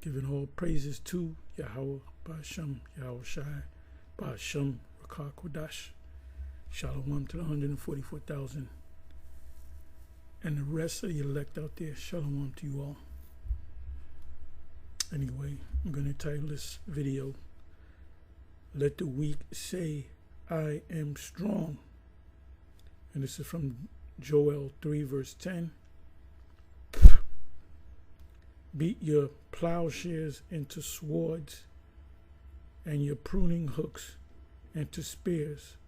Giving all praises to Yahweh Ba'ashem, Yahweh Shai, Ba'ashem, Rakah Kodash. Shalom to the 144,000 and the rest of the elect out there. Shalom to you all. Anyway, I'm going to title this video, Let the Weak Say I Am Strong. And this is from Joel 3 verse 10. Beat your plowshares into swords and your pruning hooks into spears.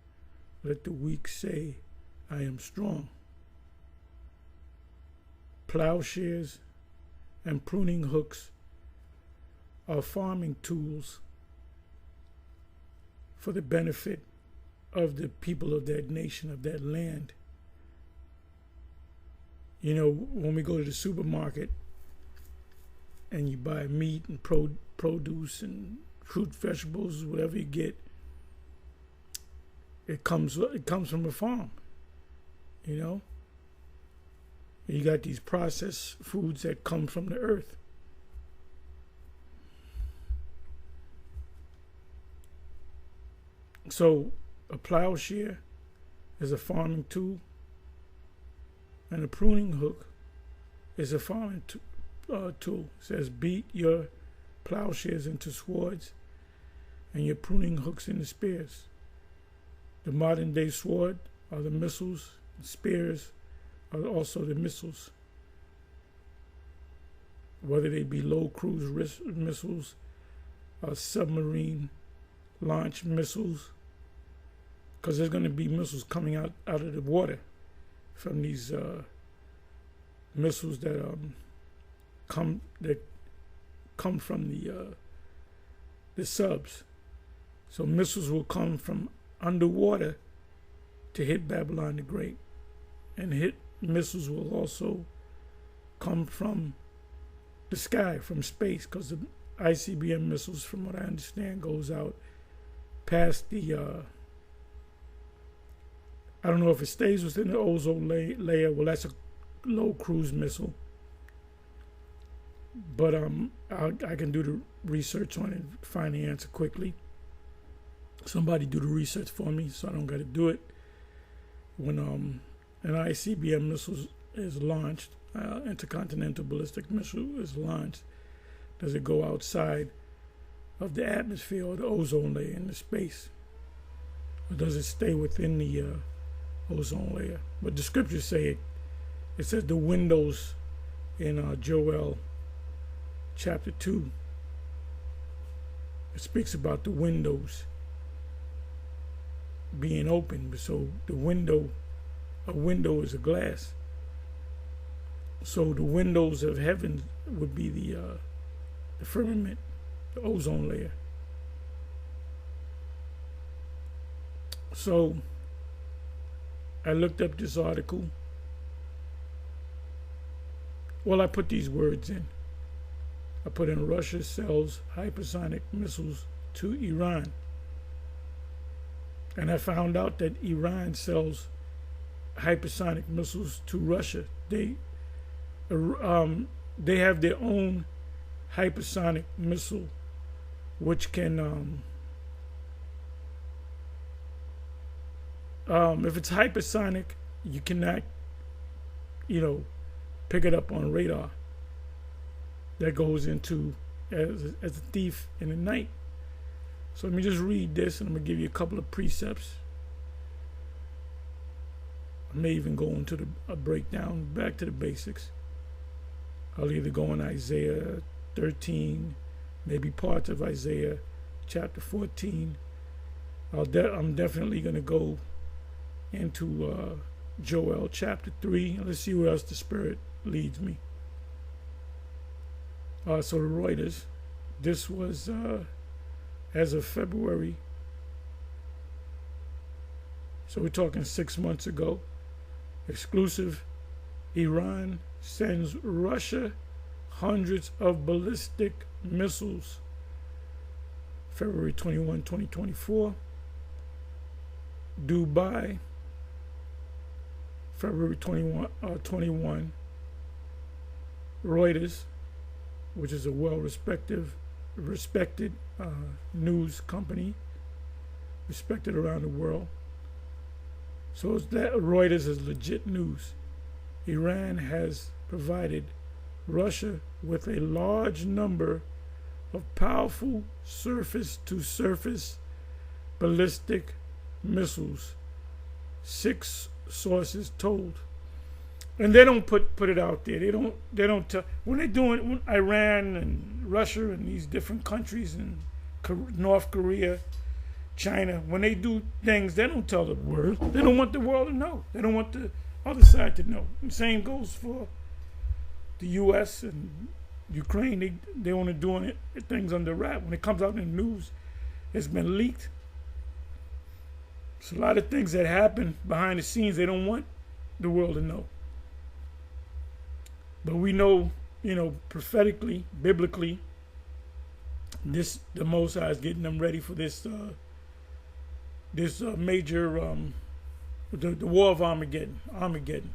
Let the weak say, I am strong. Plowshares and pruning hooks are farming tools for the benefit of the people of that nation, of that land. You know, when we go to the supermarket and you buy meat and produce and fruit, vegetables, whatever you get, it comes from a farm, you know. You got these processed foods that come from the earth. So a plowshare is a farming tool, and a pruning hook is a farming tool. It says, beat your plowshares into swords and your pruning hooks into spears. The modern day sword are the missiles, the spears are also the missiles. Whether they be low cruise missiles or submarine launch missiles, because there's going to be missiles coming out of the water from these missiles that come from the subs. So missiles will come from underwater to hit Babylon the Great, and missiles will also come from the sky, from space, because the ICBM missiles, from what I understand, goes out past the I don't know if it stays within the ozone layer. Well, that's a low cruise missile, but I can do the research on it and find the answer quickly. Somebody do the research for me, so I don't got to do it. When an ICBM missile is launched, intercontinental ballistic missile is launched, does it go outside of the atmosphere or the ozone layer in the space, or does it stay within the ozone layer? But the scriptures say it says the windows in Joel chapter 2. It speaks about the windows being open. So a window is a glass. So the windows of heaven would be the firmament, the ozone layer. So I looked up this article. Well, I put these words in. I put in Russia sells hypersonic missiles to Iran. And I found out that Iran sells hypersonic missiles to Russia. They have their own hypersonic missile, which can, if it's hypersonic, you cannot, pick it up on radar. That goes into as a thief in the night. So let me just read this, and I'm going to give you a couple of precepts. I may even go into a breakdown, back to the basics. I'll either go in Isaiah 13, maybe parts of Isaiah chapter 14. I'm definitely going to go into Joel chapter 3. Let's see where else the Spirit leads me. So the Reuters, this was as of February, so we're talking 6 months ago. Exclusive: Iran sends Russia hundreds of ballistic missiles. February 21, 2024. Dubai, February 21. Reuters, which is a respected news company, respected around the world. So it's that Reuters is legit news. Iran has provided Russia with a large number of powerful surface-to-surface ballistic missiles, 6 sources told. And they don't put it out there. They don't tell when they're doing when Iran and Russia and these different countries and North Korea, China, when they do things, they don't tell the world. They don't want the world to know. They don't want the other side to know. The same goes for the U.S. and Ukraine. They only doing it things under wrap. When it comes out in the news, it's been leaked. It's a lot of things that happen behind the scenes they don't want the world to know. But we know, prophetically, biblically, the Most High is getting them ready for this major, the war of Armageddon,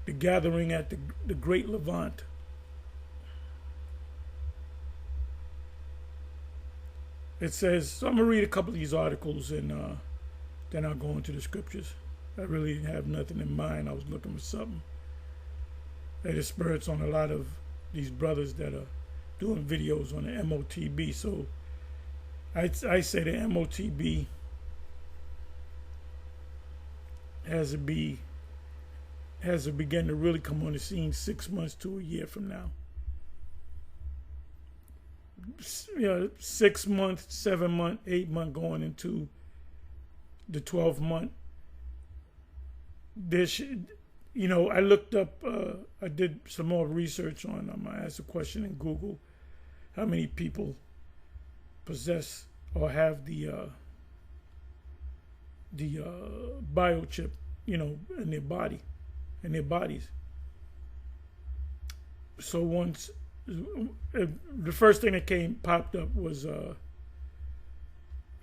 the gathering at the Great Levant. It says, so I'm going to read a couple of these articles and then I'll go into the scriptures. I really didn't have nothing in mind. I was looking for something. It is spirits on a lot of these brothers that are doing videos on the MOTB. So I say the MOTB has to begin to really come on the scene 6 months to a year from now. 6 months, 7 months, 8 months going into the 12th month. I looked up, I did some more research on, I asked a question in Google, how many people possess or have the biochip, in their body, in their bodies. So once, the first thing that popped up was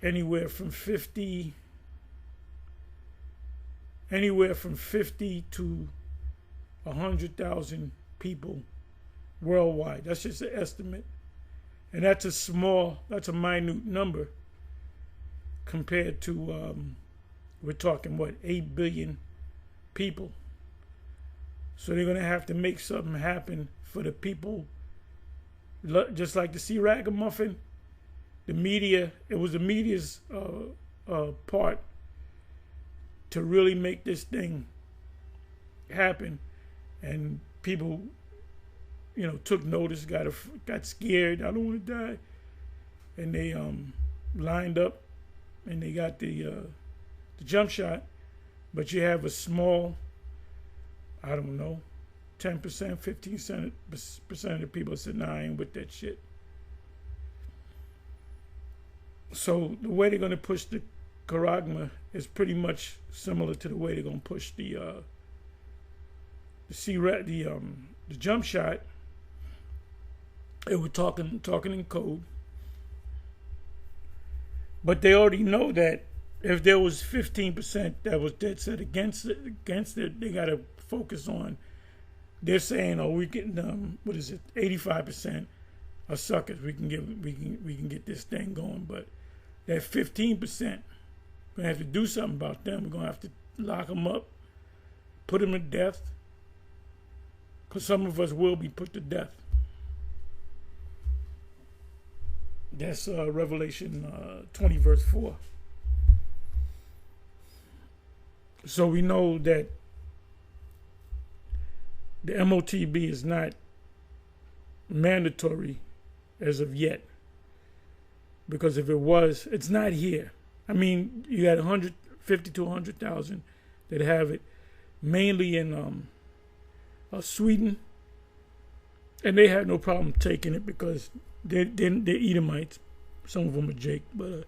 anywhere from 50 to 100,000 people worldwide. That's just an estimate. And that's a minute number compared to, we're talking, 8 billion people. So they're going to have to make something happen for the people, just like the Sea Ragamuffin. The media, it was the media's part to really make this thing happen, and people, took notice, got scared. I don't want to die, and they lined up, and they got the jump shot. But you have a small, 10%, 15% of the people said, "Nah, I ain't with that shit." So the way they're going to push the Charagma is pretty much similar to the way they're going to push the jump shot. They were talking in code, but they already know that if there was 15% that was dead set against it, they got to focus on. They're saying, "Oh, we're getting 85% are suckers. We can get this thing going." But that 15%, we're gonna have to do something about them. We're gonna have to lock them up, put them to death, because some of us will be put to death. That's Revelation 20, verse 4. So we know that the MOTB is not mandatory as of yet, because if it was, it's not here. I mean, you got 150 to 100,000 that have it, mainly in Sweden, and they have no problem taking it because they're Edomites. Some of them are Jake, but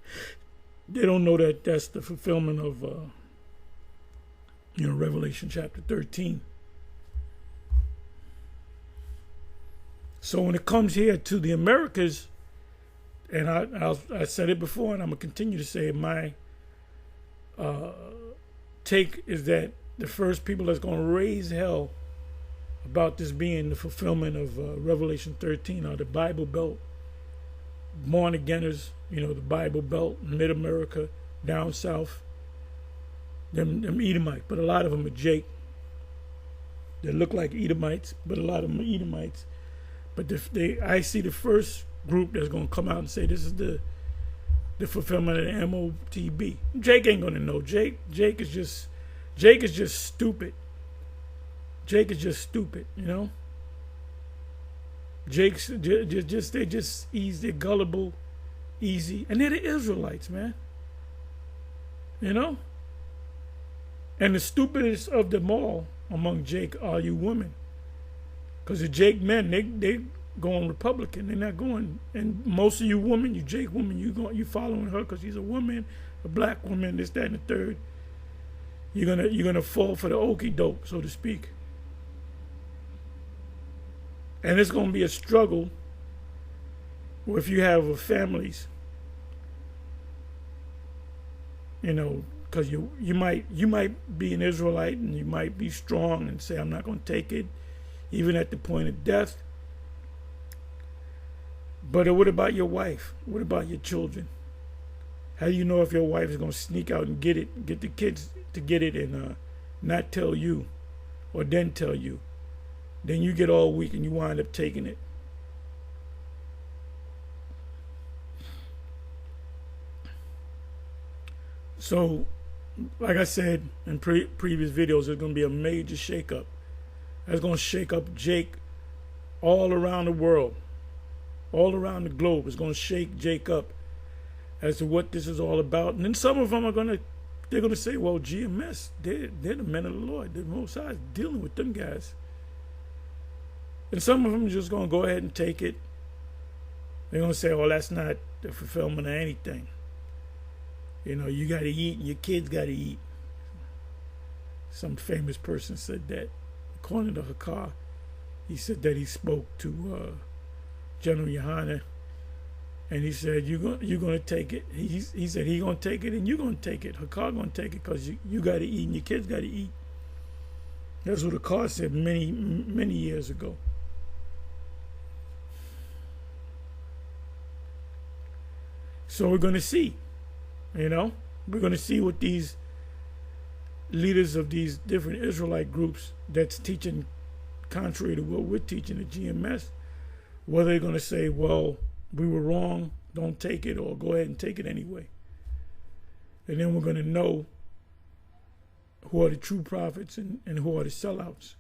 they don't know that that's the fulfillment of Revelation chapter 13. So when it comes here to the Americas, and I said it before, and I'm gonna continue to say it, my take is that the first people that's gonna raise hell about this being the fulfillment of Revelation 13, or the Bible Belt, born againers, the Bible Belt, Mid-America, down south, them Edomites, but a lot of them are Jake. They look like Edomites, but a lot of them are Edomites. But I see the first group that's going to come out and say this is the fulfillment of the MOTB. Jake ain't going to know. Jake is just stupid. Jake is just stupid, Jake's just easy, they're gullible, easy, and they're the Israelites, man. And the stupidest of them all among Jake are you women, because the Jake men they going Republican, they're not going. And most of you women, you Jake women, you following her because she's a woman, a black woman, this, that, and the third. You're gonna fall for the okie doke, so to speak. And it's going to be a struggle if you have families, because you might be an Israelite and you might be strong and say, I'm not going to take it, even at the point of death. But what about your wife? What about your children? How do you know if your wife is going to sneak out and get the kids to get it and not tell you, or then tell you? Then you get all weak and you wind up taking it. So, like I said in previous videos, there's going to be a major shakeup. That's going to shake up Jake all around the world, all around the globe. It's going to shake Jake up as to what this is all about. And then some of them they're going to say, well, GMS, they're the men of the Lord. The Most High is dealing with them guys. And some of them are just going to go ahead and take it. They're going to say, oh, that's not the fulfillment of anything. You got to eat and your kids got to eat. Some famous person said that. According to Hakar, he said that he spoke to General Yohana, and he said, you're going to take it. He said he's going to take it and you're going to take it. Hakar going to take it because you got to eat and your kids got to eat. That's what Hakar said many, many years ago. So we're going to see, we're going to see what these leaders of these different Israelite groups that's teaching contrary to what we're teaching at GMS, whether they're going to say, well, we were wrong, don't take it, or go ahead and take it anyway. And then we're going to know who are the true prophets and who are the sellouts.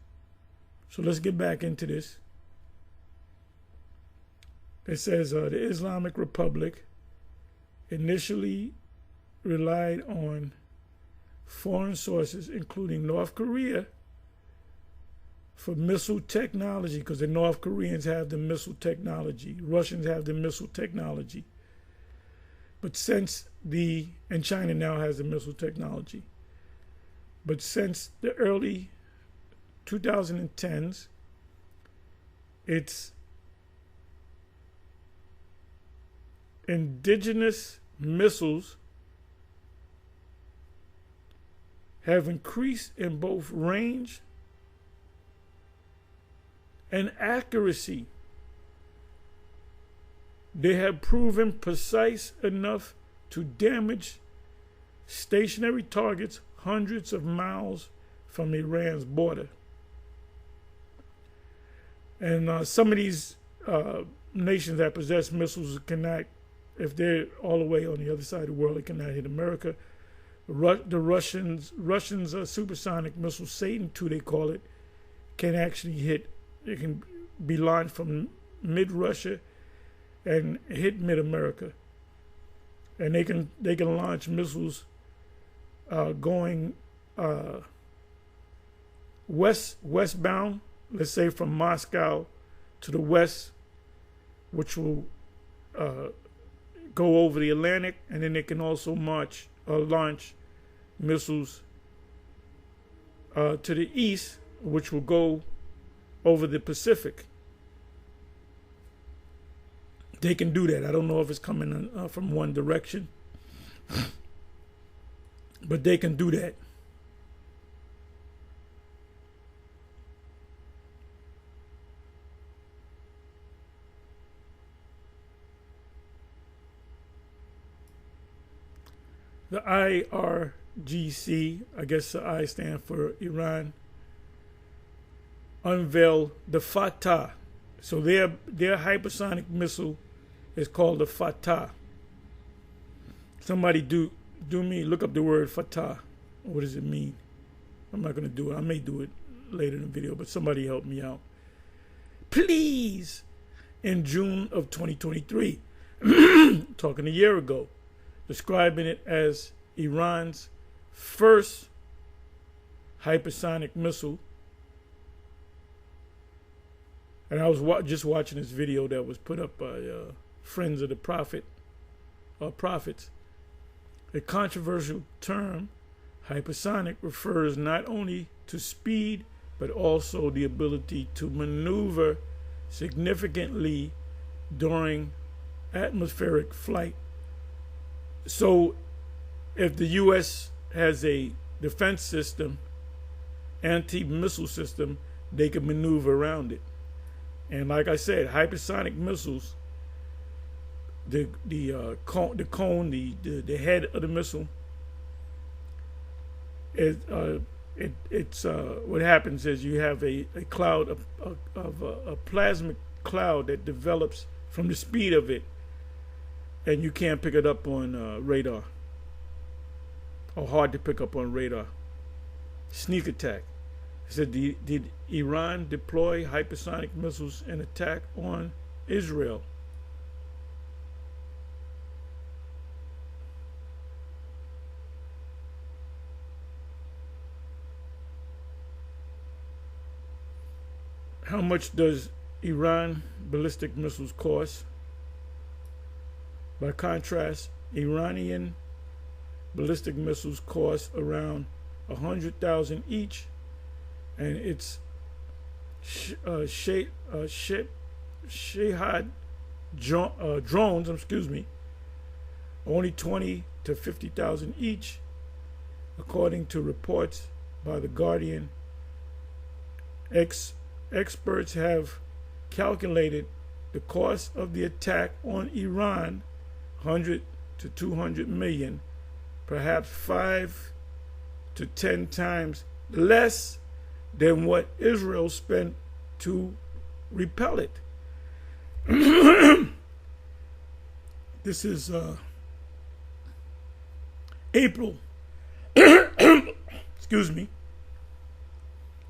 So let's get back into this. It says the Islamic Republic initially relied on foreign sources, including North Korea, for missile technology, because the North Koreans have the missile technology, Russians have the missile technology. But and China now has the missile technology. But since the early 2010s, its indigenous missiles have increased in both range and accuracy. They have proven precise enough to damage stationary targets hundreds of miles from Iran's border. And some of these nations that possess missiles cannot, if they're all the way on the other side of the world, they cannot hit America. The Russians' supersonic missile, Satan II they call it, can actually hit. It can be launched from mid-Russia and hit mid-America. And they can launch missiles going westbound, let's say from Moscow to the west, which will go over the Atlantic, and then they can also launch missiles to the east, which will go over the Pacific. They can do that. I don't know if it's coming from one direction, but they can do that. The IRGC, I guess the I stand for Iran, unveiled the Fatah. So their hypersonic missile is called the Fatah. Somebody do me, look up the word Fatah. What does it mean? I'm not going to do it. I may do it later in the video, but somebody help me out. Please. In June of 2023, talking a year ago, describing it as Iran's first hypersonic missile. And I was just watching this video that was put up by Friends of the Prophet, or Prophets. A controversial term, hypersonic, refers not only to speed, but also the ability to maneuver significantly during atmospheric flight. So if the U.S. has a defense system, anti-missile system, they can maneuver around it. And like I said, hypersonic missiles, the head of the missile, what happens is you have a cloud of a plasmic cloud that develops from the speed of it, and you can't pick it up on radar, or hard to pick up on radar. Sneak attack. It said, did Iran deploy hypersonic missiles and attack on Israel? How much does Iran ballistic missiles cost? By contrast, Iranian ballistic missiles cost around 100,000 each, and its Shahad drones, only 20 to 50,000 each, according to reports by The Guardian. Experts have calculated the cost of the attack on Iran, 100 to 200 million, perhaps 5 to 10 times less than what Israel spent to repel it. This is April, excuse me,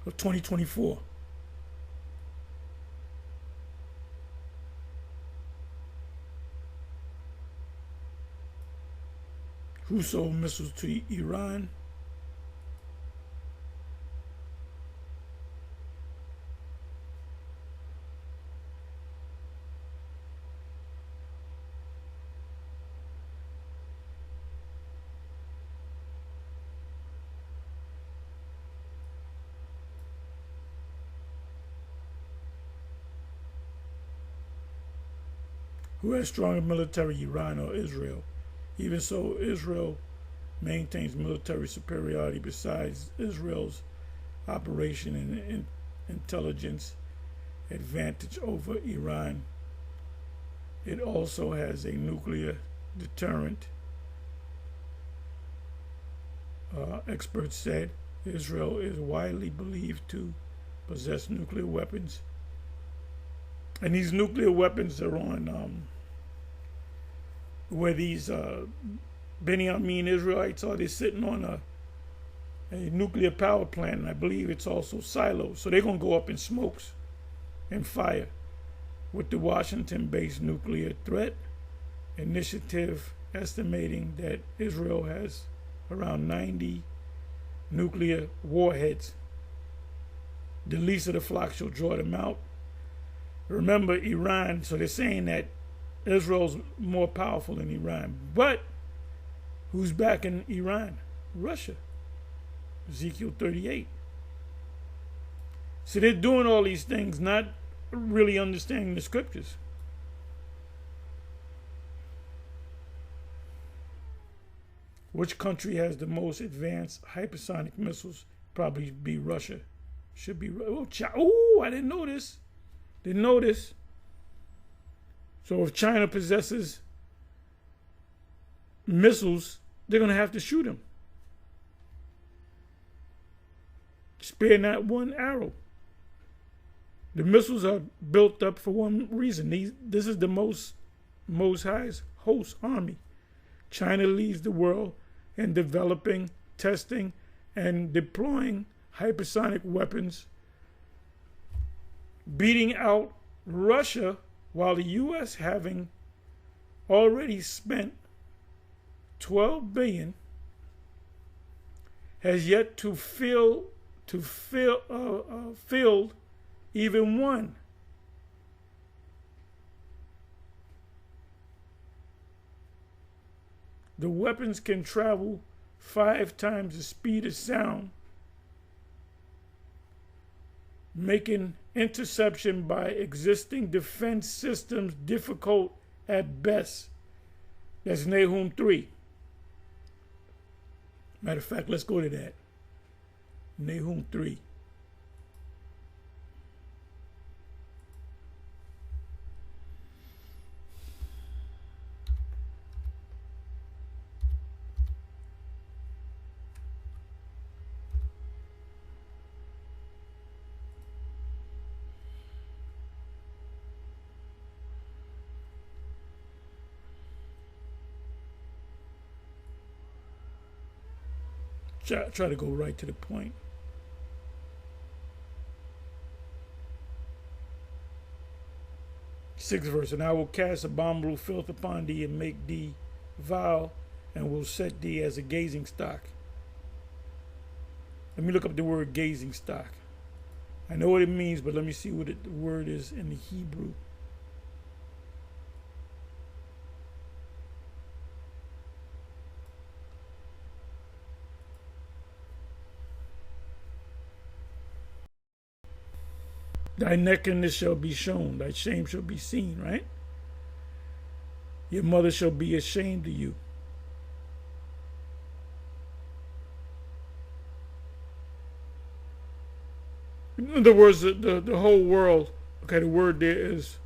of 2024. Who sold missiles to Iran? Who has stronger military, Iran or Israel? Even so, Israel maintains military superiority. Besides Israel's operation and intelligence advantage over Iran, it also has a nuclear deterrent. Experts said Israel is widely believed to possess nuclear weapons. And these nuclear weapons are on where these Benjamin Israelites are. They're sitting on a nuclear power plant, and I believe it's also silos. So they're going to go up in smokes and fire. With the Washington-based Nuclear Threat Initiative estimating that Israel has around 90 nuclear warheads. The least of the flock shall draw them out. Remember Iran, so they're saying that Israel's more powerful than Iran. But who's backing Iran? Russia. Ezekiel 38. So they're doing all these things, not really understanding the scriptures. Which country has the most advanced hypersonic missiles? Probably be Russia. Should be. Oh, I didn't know this. Didn't know this. So if China possesses missiles they're going to have to shoot him. Spare not one arrow. The missiles are built up for one reason. This is the most highest host army. China leads the world in developing, testing, and deploying hypersonic weapons, beating out Russia, while the U.S., having already spent $12 billion, has yet to field even one. The weapons can travel 5 times the speed of sound, making interception by existing defense systems difficult at best. That's Nahum 3. Matter of fact, let's go to that. Nahum 3. Try to go right to the point. Sixth verse, and I will cast abominable filth upon thee and make thee vile, and will set thee as a gazing stock. Let me look up the word gazing stock. I know what it means, but let me see what the word is in the Hebrew. Thy nakedness shall be shown, thy shame shall be seen, right? Your mother shall be ashamed of you. In other words, the whole world, okay, the word there is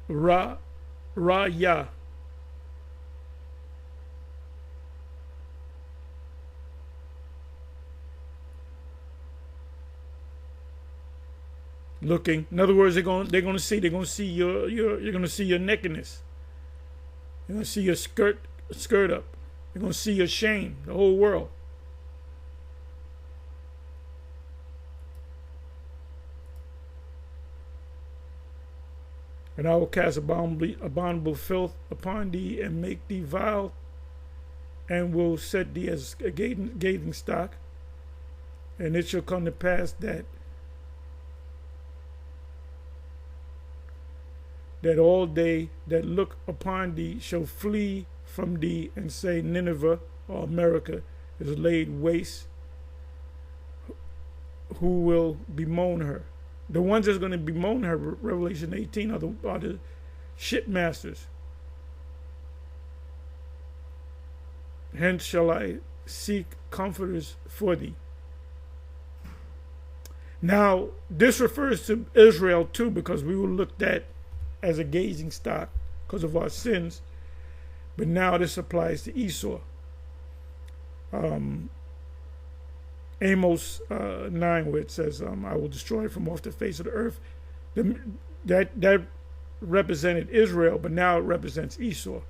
Ra-ya. Looking. In other words, they're going to see you're going to see your nakedness. You're going to see your skirt up. You're going to see your shame, the whole world. And I will cast abominable filth upon thee and make thee vile, and will set thee as a gazing stock. And it shall come to pass that all they that look upon thee shall flee from thee and say, Nineveh or America is laid waste. Who will bemoan her? The ones that's going to bemoan her, Revelation 18, are the shipmasters. Hence shall I seek comforters for thee. Now, this refers to Israel too, because we were looked at as a gazing stock because of our sins. But now this applies to Esau. Amos 9, where it says, I will destroy from off the face of the earth. That represented Israel, but now it represents Esau.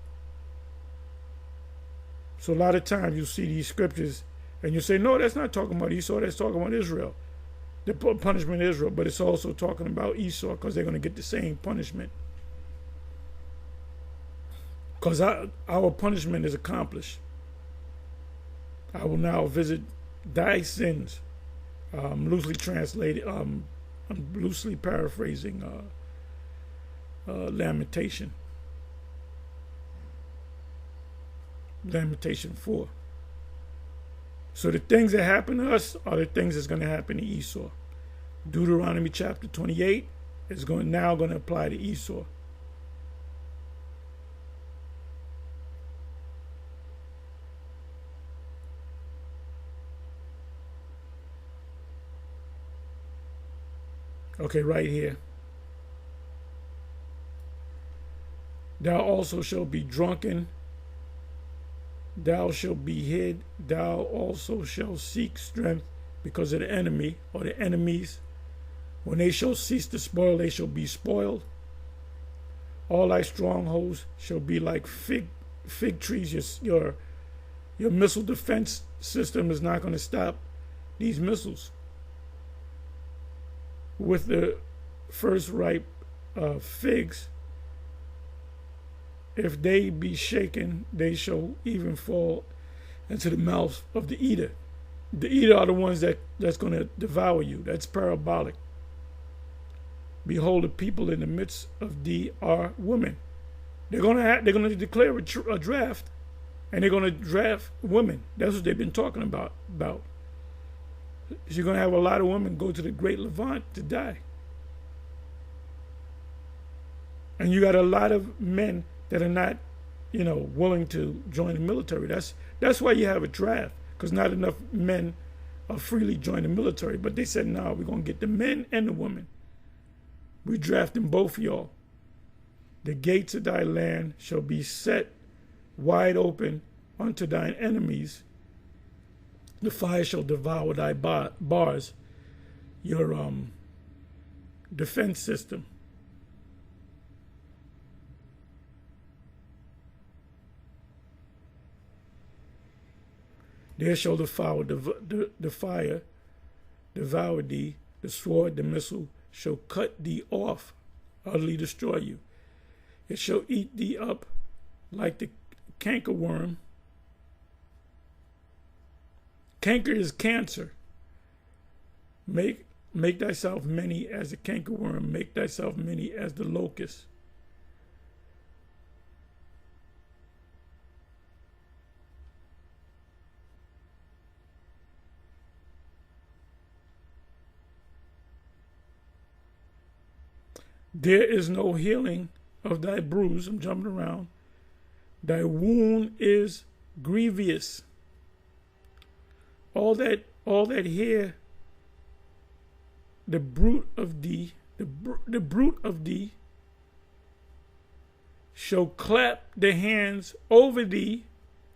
So a lot of times you'll see these scriptures and you say, no, that's not talking about Esau, that's talking about Israel. The punishment of Israel, but it's also talking about Esau because they're going to get the same punishment. Because our punishment is accomplished. I will now visit thy sins. Loosely translated, I'm loosely paraphrasing Lamentation 4. So the things that happen to us are the things that's going to happen to Esau. Deuteronomy chapter 28 is now going to apply to Esau. Okay, right here. Thou also shalt be drunken, thou shalt be hid, thou also shalt seek strength because of the enemy or the enemies. When they shall cease to spoil, they shall be spoiled. All thy strongholds shall be like fig trees. Your missile defense system is not going to stop these missiles. With the first ripe figs, if they be shaken, they shall even fall into the mouth of the eater. The eater are the ones that's going to devour you. That's parabolic. Behold, the people in the midst of thee are women. They're going to declare a draft, and they're going to draft women. That's what they've been talking about. You're going to have a lot of women go to the Great Levant to die. And you got a lot of men that are not, willing to join the military. That's why you have a draft, because not enough men are freely joining the military. But they said, no, we're going to get the men and the women. We drafting both of y'all. The gates of thy land shall be set wide open unto thine enemies. The fire shall devour thy bars, your defense system. There shall the fire devour thee, the sword, the missile shall cut thee off, utterly destroy you. It shall eat thee up like the cankerworm. Canker is cancer. Make thyself many as the cankerworm, make thyself many as the locust. There is no healing of thy bruise. I'm jumping around. Thy wound is grievous. All that here, the brute of thee shall clap their hands over thee,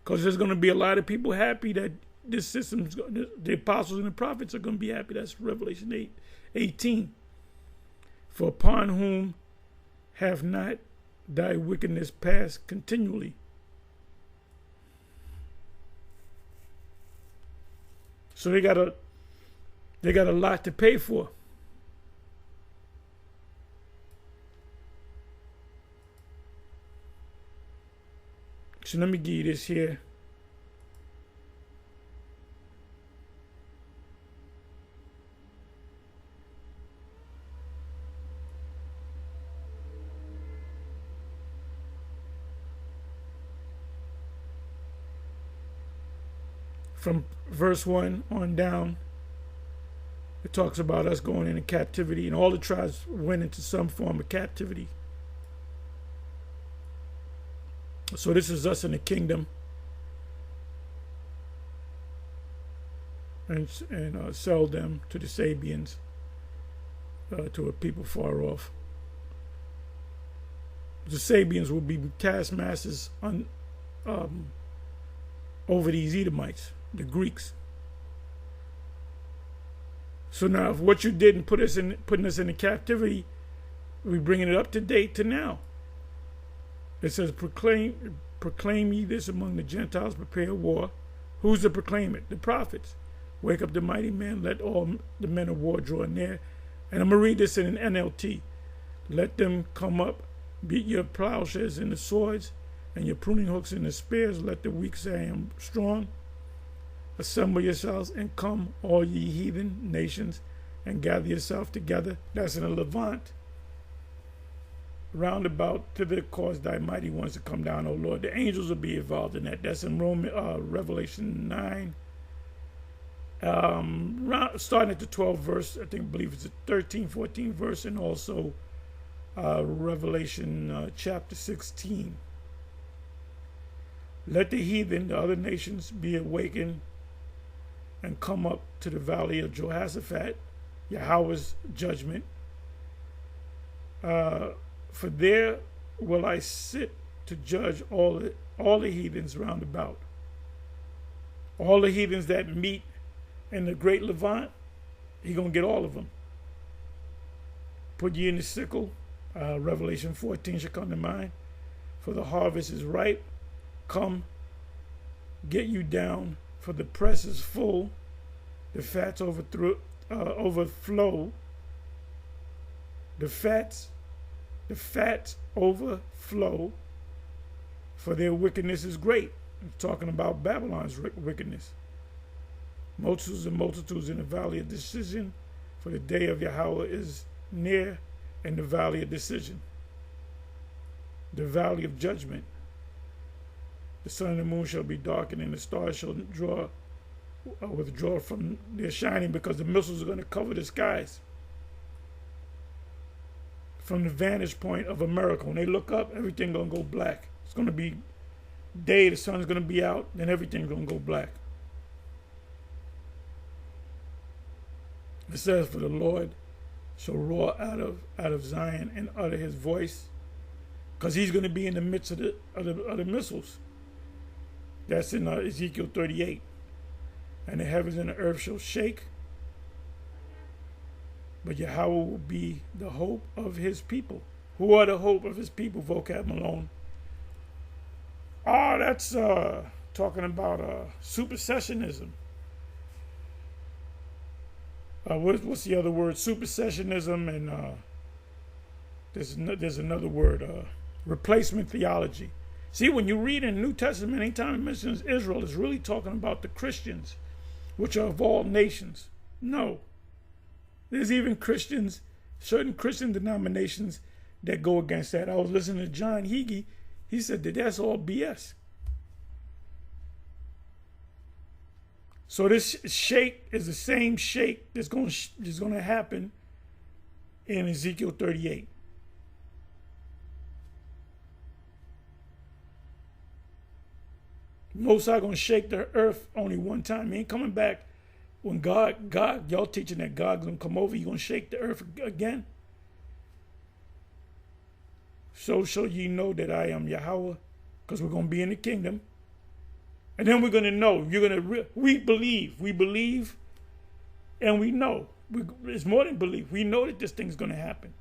because there's going to be a lot of people happy that this system's, the apostles and the prophets are going to be happy. That's Revelation 8:18. For upon whom have not thy wickedness passed continually? So they got a lot to pay for. So let me give you this here. From verse 1 on down, it talks about us going into captivity, and all the tribes went into some form of captivity. So this is us in the kingdom, and sell them to the Sabians, to a people far off. The Sabians will be taskmasters over these Edomites, the Greeks. So now, if what you did and putting us into captivity, we're bringing it up to date to now. It says, proclaim ye this among the Gentiles, prepare war. Who's to proclaim it? The prophets. Wake up the mighty men, let all the men of war draw near. And I'm going to read this in an NLT. Let them come up, beat your plowshares and the swords, and your pruning hooks and the spears. Let the weak say, I am strong. Assemble yourselves and come, all ye heathen nations, and gather yourselves together. That's in the Levant. Round about to the cause thy mighty ones to come down, O Lord. The angels will be involved in that. That's in Revelation 9. Starting at the 12th verse, I believe it's the 13, 14 verse, and also Revelation chapter 16. Let the heathen, the other nations, be awakened and come up to the valley of Jehoshaphat, Yahweh's judgment. For there will I sit to judge all the heathens round about. All the heathens that meet in the great Levant, he going to get all of them. Put ye in the sickle. Revelation 14 shall come to mind. For the harvest is ripe. Come, get you down, for the press is full. The fats overflow. The fats overflow, for their wickedness is great. It's talking about Babylon's wickedness. Multitudes and multitudes in the valley of decision, for the day of Yahweh is near in the valley of decision, the valley of judgment. The sun and the moon shall be darkened, and the stars shall withdraw from their shining, because the missiles are going to cover the skies. From the vantage point of America, when they look up, everything going to go black. It's going to be day, the sun's going to be out, then everything's going to go black. It says, for the Lord shall roar out of Zion and utter his voice, because he's going to be in the midst of the missiles. That's in Ezekiel 38. And the heavens and the earth shall shake, but Yahweh will be the hope of his people. Who are the hope of his people, Vocab Malone? That's talking about supersessionism. What's the other word? Supersessionism, and there's another word, replacement theology. See, when you read in the New Testament, anytime it mentions Israel, it's really talking about the Christians, which are of all nations. No. There's even Christians, certain Christian denominations that go against that. I was listening to John Hagee. He said that that's all BS. So this shake is the same shake that's going to happen in Ezekiel 38. Most are going to shake the earth only one time. He ain't coming back. When God, y'all teaching that God's going to come over, he's going to shake the earth again. So shall ye know that I am Yahweh, because we're going to be in the kingdom. And then we're going to know. We believe, and we know. It's more than belief. We know that this thing's going to happen.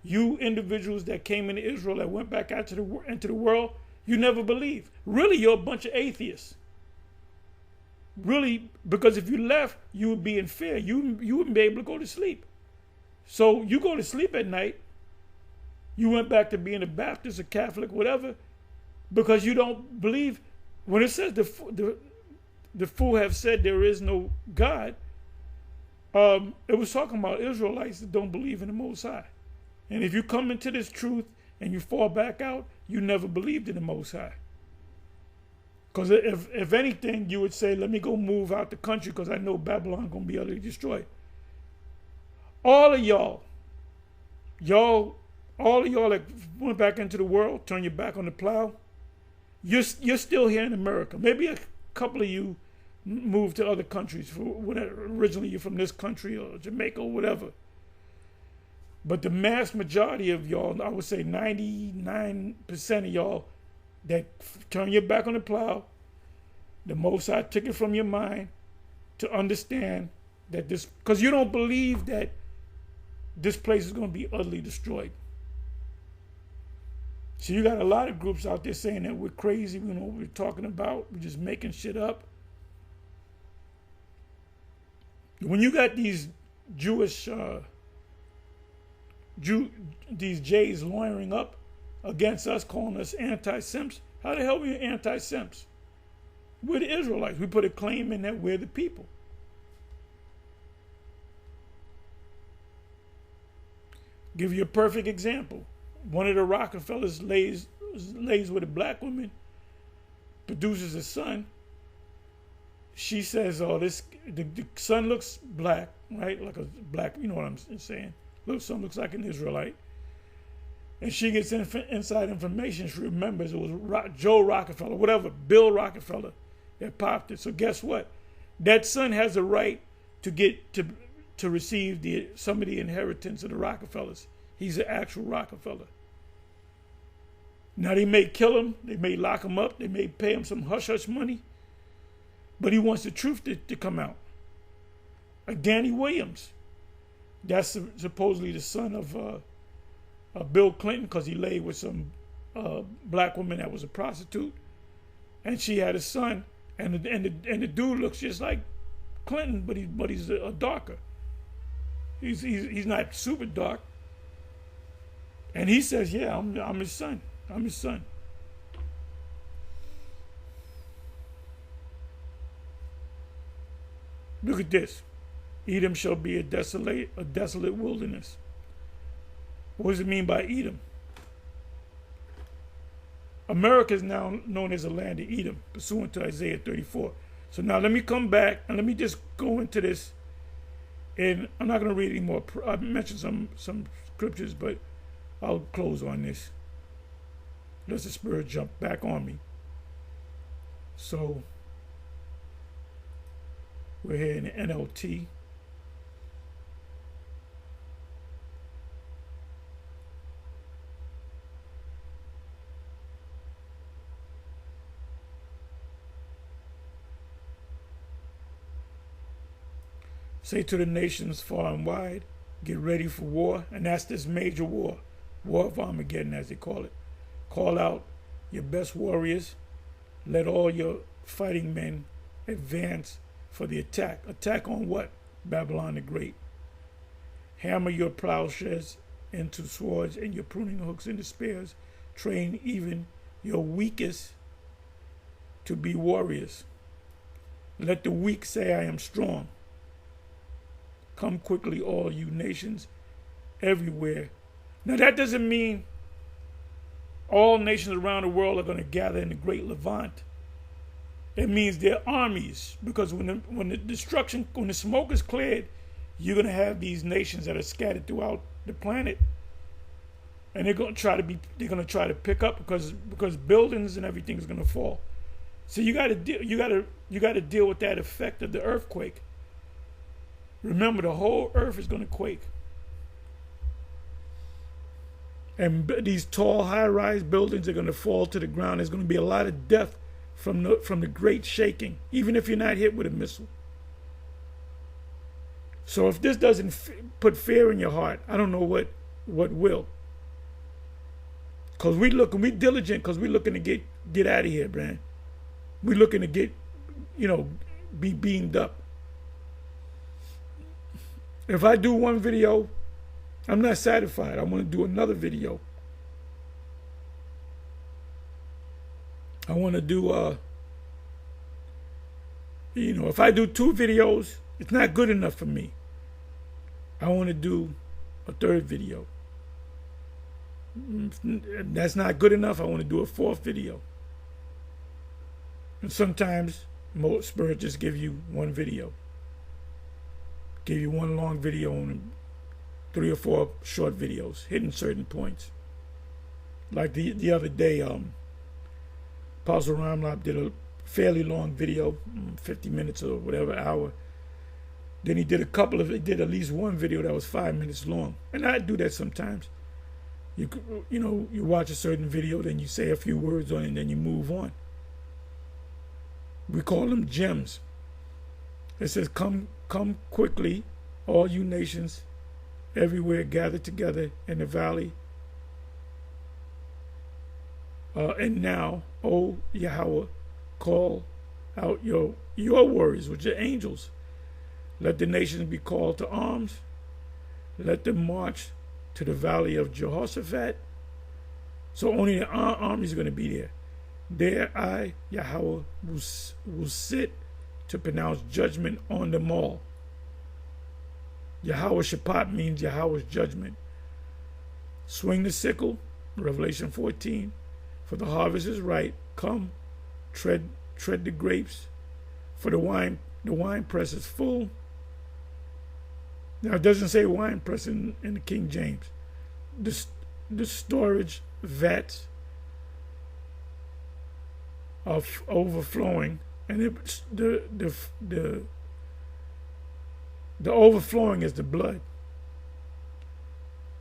You individuals that came into Israel, that went back out into the world, you never believe. Really, you're a bunch of atheists. Really, because if you left, you would be in fear. You wouldn't be able to go to sleep. So you go to sleep at night. You went back to being a Baptist, a Catholic, whatever, because you don't believe. When it says the fool have said there is no God, it was talking about Israelites that don't believe in the Most High. And if you come into this truth and you fall back out, you never believed in the Most High. Because if anything, you would say, let me go move out the country because I know Babylon going to be utterly destroyed. All of y'all that went back into the world, turn your back on the plow, you're still here in America. Maybe a couple of you moved to other countries. Originally you're from this country or Jamaica or whatever. But the mass majority of y'all, I would say 99% of y'all that turn your back on the plow, the Most High took it from your mind to understand that this, because you don't believe that this place is going to be utterly destroyed. So you got a lot of groups out there saying that we're crazy, we know what we're talking about, we're just making shit up. When you got these Jewish, these Jays lawyering up against us, calling us anti-Semps, how the hell are we anti-Semps? We're the Israelites. We put a claim in that we're the people. Give you a perfect example. One of the Rockefellers lays with a black woman, produces a son. She says, "Oh, the son looks black, right? Like a black, you know what I'm saying? Son looks like an Israelite." And she gets inside information. She remembers it was Joe Rockefeller, whatever, Bill Rockefeller, that popped it. So guess what? That son has a right to get to receive some of the inheritance of the Rockefellers. He's an actual Rockefeller. Now they may kill him, they may lock him up, they may pay him some hush-hush money, but he wants the truth to come out. Like Danny Williams. That's supposedly the son of Bill Clinton, because he laid with some black woman that was a prostitute, and she had a son, and the dude looks just like Clinton, but he's a darker. He's not super dark, and he says, "Yeah, I'm his son. I'm his son." Look at this. Edom shall be a desolate wilderness. What does it mean by Edom? America is now known as a land of Edom, pursuant to Isaiah 34. So now let me come back and let me just go into this. And I'm not going to read anymore. I mentioned some scriptures, but I'll close on this. Let the Spirit jump back on me. So we're here in the NLT. Say to the nations far and wide, get ready for war. And that's this major war. War of Armageddon, as they call it. Call out your best warriors. Let all your fighting men advance for the attack. Attack on what? Babylon the Great. Hammer your plowshares into swords and your pruning hooks into spears. Train even your weakest to be warriors. Let the weak say, I am strong. Come quickly, all you nations, everywhere. Now that doesn't mean all nations around the world are going to gather in the Great Levant. It means their armies, because when the smoke is cleared, you're going to have these nations that are scattered throughout the planet, and they're going to try to pick up because buildings and everything is going to fall. So you got to deal with that effect of the earthquake. Remember, the whole earth is going to quake. And these tall, high-rise buildings are going to fall to the ground. There's going to be a lot of death from the great shaking, even if you're not hit with a missile. So if this doesn't put fear in your heart, I don't know what will. Because we diligent, because we're looking to get out of here, man. We're looking to get, be beamed up. If I do one video, I'm not satisfied. I want to do another video. I want to do, if I do 2 videos, it's not good enough for me. I want to do a 3rd video. If that's not good enough, I want to do a 4th video. And sometimes most Spirit just give you one video. Give you one long video and 3 or 4 short videos hitting certain points. Like the other day, Apostle Ramlab did a fairly long video, 50 minutes or whatever, hour. Then he did at least one video that was 5 minutes long. And I do that sometimes. You watch a certain video, then you say a few words on it, and then you move on. We call them gems. It says, come quickly, all you nations everywhere, gather together in the valley. And now, O Yahweh, call out your warriors, which are angels. Let the nations be called to arms. Let them march to the valley of Jehoshaphat. So only the armies are going to be there. There I, Yahweh, will sit to pronounce judgment on them all. Yahweh Shabbat means Yahweh's judgment. Swing the sickle, Revelation 14, for the harvest is ripe. Come, tread the grapes, for the wine press is full. Now it doesn't say wine press in the King James. The storage vats of overflowing, and the overflowing is the blood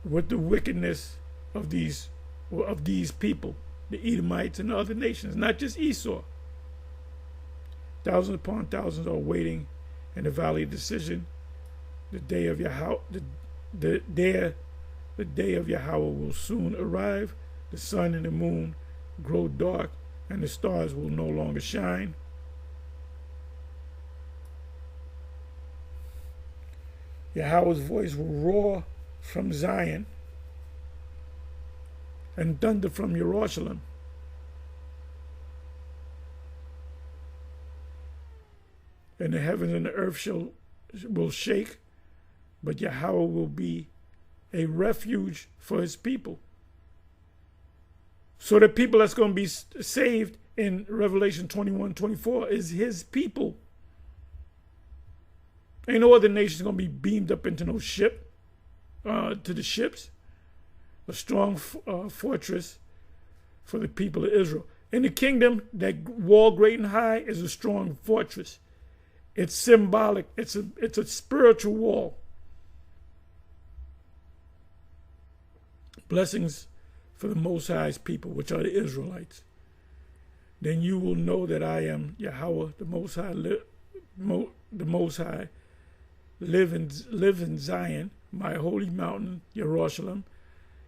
with the wickedness of these people, the Edomites, and the other nations, not just Esau. Thousands upon thousands are waiting in the valley of decision. The day of Yahweh, the day of Yahweh will soon arrive. The sun and the moon grow dark, and the stars will no longer shine. Yahweh's voice will roar from Zion and thunder from Jerusalem. And the heavens and the earth will shake, but Yahweh will be a refuge for his people. So the people that's going to be saved in Revelation 21:24 is his people. Ain't no other nation going to be beamed up into no ship, to the ships. A strong fortress for the people of Israel. In the kingdom, that wall great and high is a strong fortress. It's symbolic. It's a spiritual wall. Blessings for the Most High's people, which are the Israelites. Then you will know that I am Yahweh, the Most High. The Most High live in Zion, my holy mountain, Jerusalem.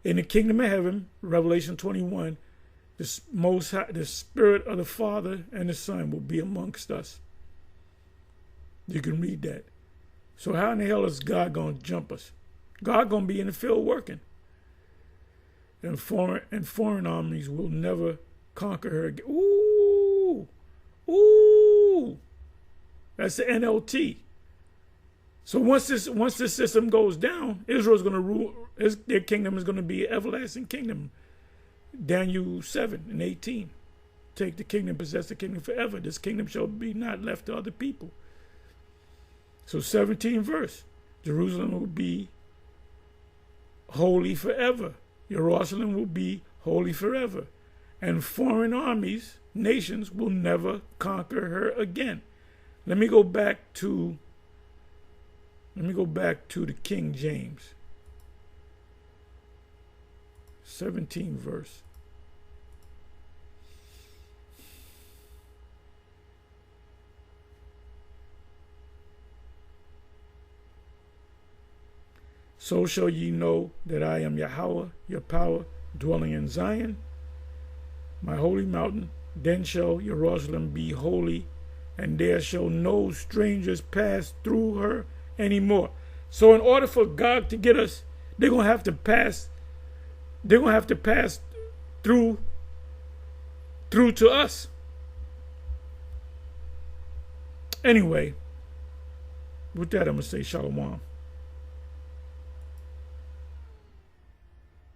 In the kingdom of heaven, Revelation 21, the Most High, the Spirit of the Father and the Son will be amongst us. You can read that. So how in the hell is God going to jump us? God going to be in the field working. And foreign armies will never conquer her again. Ooh! Ooh! That's the NLT. So once this system goes down, Israel's going to rule. Their kingdom is going to be an everlasting kingdom. Daniel 7:18. Take the kingdom, possess the kingdom forever. This kingdom shall be not left to other people. So 17 verse. Jerusalem will be holy forever. Jerusalem will be holy forever. And foreign armies, nations, will never conquer her again. Let me go back to the King James. 17 verse. So shall ye know that I am Yahweh, your power, dwelling in Zion, my holy mountain. Then shall Jerusalem be holy, and there shall no strangers pass through her anymore. So in order for God to get us, they're gonna have to pass through to us. Anyway, with that I'm gonna say shalom.